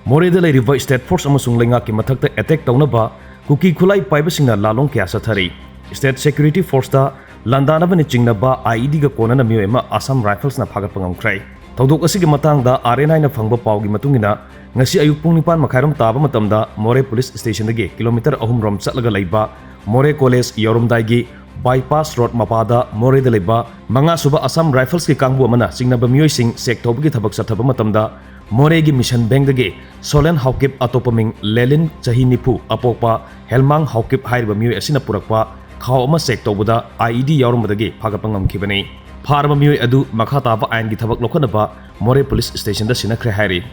Moreh da leiriba state force amasung lenga ki mathakta attack taunaba kuki khulai paibasingna lalong kya sathari state security force da landanaba ni chingnaba IED ga konana miyema Assam Rifles na phagat pangamkhrai thodok asigi matangda RN9 na phangba pawgi matungina ngasi ayuk pung 9 makhairam taba matamda Moreh police station dagi kilometer 3 rom chatlaga leiba Moreh college yorumdaigi bypass road mapada Moreh da leiba manga suba Assam Rifles ki kangbu amana singnaba miyoy sing sek thobgi thabak sathaba matamda Moreh gi mission bank dagi Solen Haukip atopaming Lelin chahi nipu apokpa Helmang Haukip hairiba miyoy asina purakpa khaw ama sek tobada IED yaurumdagi phagapangam khibani pharba miyoy adu makha taba ain gi thabak lokhanaba Moreh police station da sinakre hairi